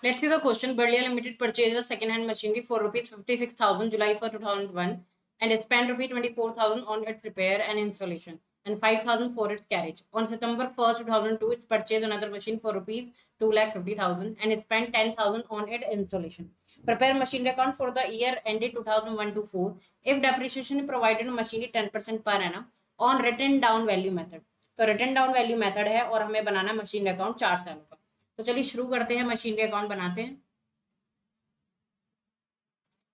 Let's see the question. Birla Limited purchased a second-hand machinery for rupees 56,000 July 1st, 2001 and spent rupees 24,000 on its repair and installation and 5,000 for its carriage. On September 1st, 2002, it purchased another machine for rupees 2,50,000 and spent 10,000 on its installation. Prepare machinery account for the year ended 2001 to 4. If depreciation provided machinery 10% per annum on written down value method. तो return down value method है और हमें बनाना machine account 4 सालों का। तो चलिए शुरू करते हैं, मशीनरी अकाउंट बनाते हैं।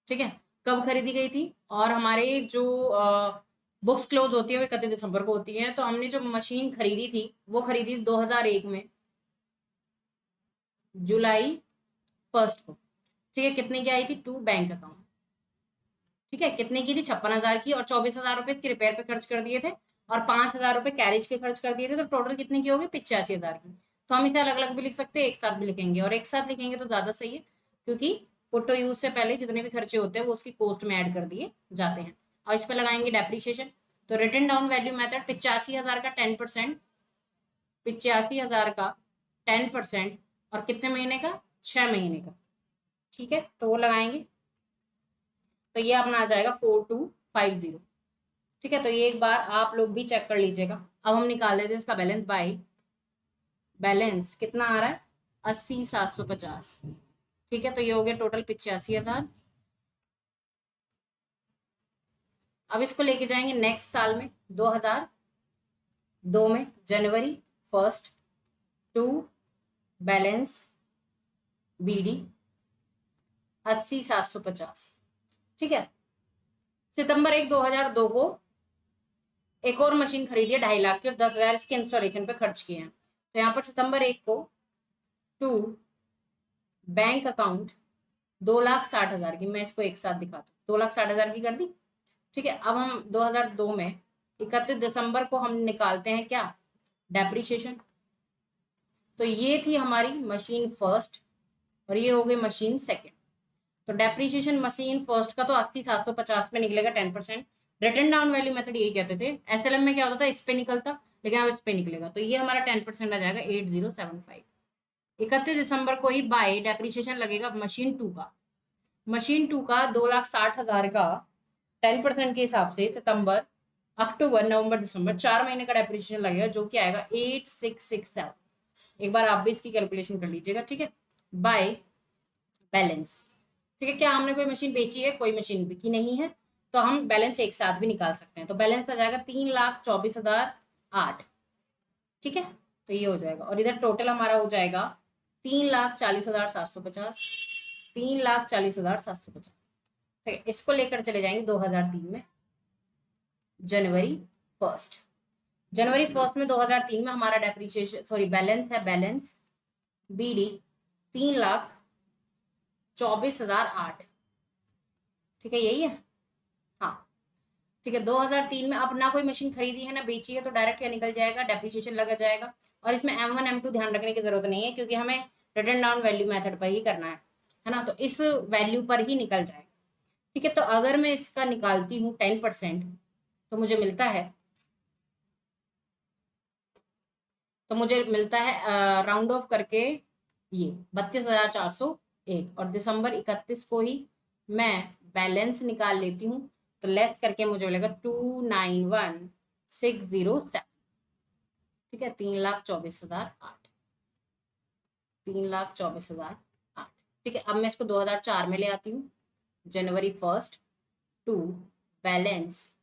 ठीक है, कब खरीदी गई थी और हमारे जो बुक्स क्लोज होती है वो 31 दिसंबर को होती है। तो हमने जो मशीन खरीदी थी वो खरीदी 2001 में जुलाई 1 को। ठीक है, कितने की आई थी? Two bank account. ठीक है, कितने की थी? 56,000 की और 24,000 रुपए इसके रिपेयर पे खर्च कर दिए थे और 5,000 रुपए कैरेज के खर्च कर दिए थे। तो टोटल कितने की होगी? 85,000 की। तो हम इसे अलग अलग भी लिख सकते हैं, एक साथ भी लिखेंगे और एक साथ लिखेंगे तो ज्यादा सही है, क्योंकि पुट यूज से पहले जितने भी खर्चे होते हैं वो उसकी कॉस्ट में ऐड कर दिए जाते हैं। और इस पर लगाएंगे डेप्रीशिएशन। तो रिटर्न डाउन वैल्यू मेथड 85,000 का 10%, 85,000 का 10% और कितने महीने का? 6 महीने का। ठीक है, तो वो लगाएंगे तो ये अपना आ जाएगा 4250। ठीक है, तो ये एक बार आप लोग भी चेक कर लीजिएगा। अब हम निकाल लेते हैं इसका बैलेंस बाय बैलेंस। कितना आ रहा है? 80,750। ठीक है, तो ये हो गया टोटल 85,000। अब इसको लेके जाएंगे नेक्स्ट साल में 2002 में जनवरी 1 टू बैलेंस BD 80,750। ठीक है, सितंबर 1 2002 को एक और मशीन खरीदी है 2.5 लाख की और 10,000 इसके इंस्टॉलेशन पे खर्च किए हैं। तो यहाँ पर सितंबर 1 को टू बैंक अकाउंट 2,60,000 की, मैं इसको एक साथ दिखाता हूँ, 2,60,000 की कर दी। ठीक है, अब हम 2002 में 31 दिसंबर को हम निकालते हैं क्या? डेप्रीशिएशन। तो ये थी हमारी मशीन फर्स्ट और ये हो गई मशीन सेकेंड। तो डेप्रीशिएशन मशीन फर्स्ट का तो 80,750 में निकलेगा 10%। रिटर्न डाउन वैल्यू मेथड यही कहते थे। SLM में क्या होता था? इस पे निकलता, लेकिन अब इस पे निकलेगा। तो ये हमारा 10% आ जाएगा 8075। 31 दिसंबर को ही बाय डेप्रीशिएशन लगेगा मशीन 2 का। मशीन 2 का 2,60,000 का 10% के हिसाब से सितंबर अक्टूबर नवंबर दिसंबर 4 महीने का डेप्रीशिएशन लगेगा, जो कि आएगा 8667। एक बार आप भी इसकी कैलकुलेशन कर लीजिएगा। ठीक है, बाय बैलेंस। ठीक है, क्या हमने कोई मशीन बेची है? कोई मशीन बिकी नहीं है, तो हम बैलेंस एक साथ भी निकाल सकते हैं। तो बैलेंस आ जाएगा 3,24,008। ठीक है, तो ये हो जाएगा और इधर टोटल हमारा हो जाएगा 3,40,750, 3,40,750। ठीक है, इसको लेकर चले जाएंगे 2003 में जनवरी 1। जनवरी 1 में 2003 में हमारा डेप्रीशिएशन सॉरी बैलेंस है, बैलेंस BD 3,24,008। ठीक है, यही है। हाँ, ठीक है, 2003 में अब ना कोई मशीन खरीदी है ना बेची है, तो डायरेक्ट क्या निकल जाएगा? डेप्रीशिएशन लगा जाएगा। और इसमें M1 M2 ध्यान रखने की जरूरत नहीं है, क्योंकि हमें रिटर्न डाउन वैल्यू मेथड पर ही करना है ना, तो इस वैल्यू पर ही निकल जाएगा। ठीक है, तो अगर मैं इसका निकालती हूँ 10%, तो मुझे मिलता है राउंड ऑफ करके ये 32,401 और दिसंबर 31 को ही मैं बैलेंस निकाल लेती हूँ, तो लेस करके मुझे मिलेगा 291,607। ठीक है, 3,24,008, 3,24,008। ठीक है, अब मैं इसको 2004 में ले आती हूँ। जनवरी 1 टू बैलेंस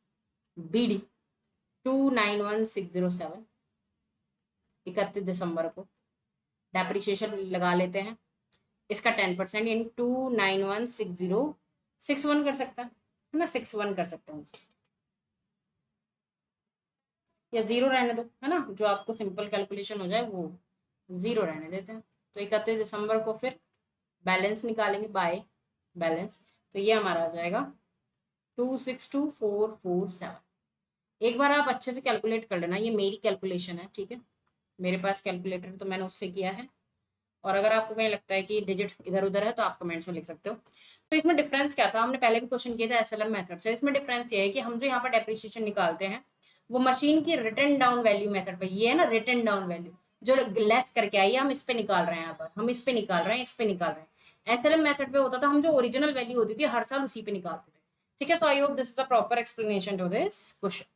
BD 291,607। 31 दिसंबर को डेप्रीशिएशन लगा लेते हैं इसका 10%, यानी 291,6061 कर सकता है ना, 61 कर सकते हैं उसको, या जीरो रहने दो, है ना, जो आपको सिंपल कैलकुलेशन हो जाए वो जीरो रहने देते हैं। तो 31 दिसंबर को फिर बैलेंस निकालेंगे बाय बैलेंस, तो ये हमारा आ जाएगा 262,447। एक बार आप अच्छे से कैलकुलेट कर लेना, ये मेरी कैलकुलेशन है। ठीक है, मेरे पास कैलकुलेटर तो मैंने उससे किया है, और अगर आपको कहीं लगता है कि डिजिट इधर उधर है तो आप कमेंट्स में लिख सकते हो। तो इसमें डिफरेंस क्या था? हमने पहले भी क्वेश्चन किया था SLM मेथड से। इसमें डिफरेंस ये है कि हम जो यहाँ पर डेप्रीशिएशन निकालते हैं वो मशीन की रिटर्न डाउन वैल्यू मेथड पर, ये है ना रिटर्न डाउन वैल्यू, जो लेस करके आई है हम इस पे निकाल रहे हैं, यहाँ पर हम इस पे निकाल रहे हैं, इस पे निकाल रहे हैं। एसएलएम मेथड पे होता था हम जो ओरिजिनल वैल्यू होती थी हर साल उसी पे निकालते थे। ठीक है, so I hope this is the proper explanation to this question.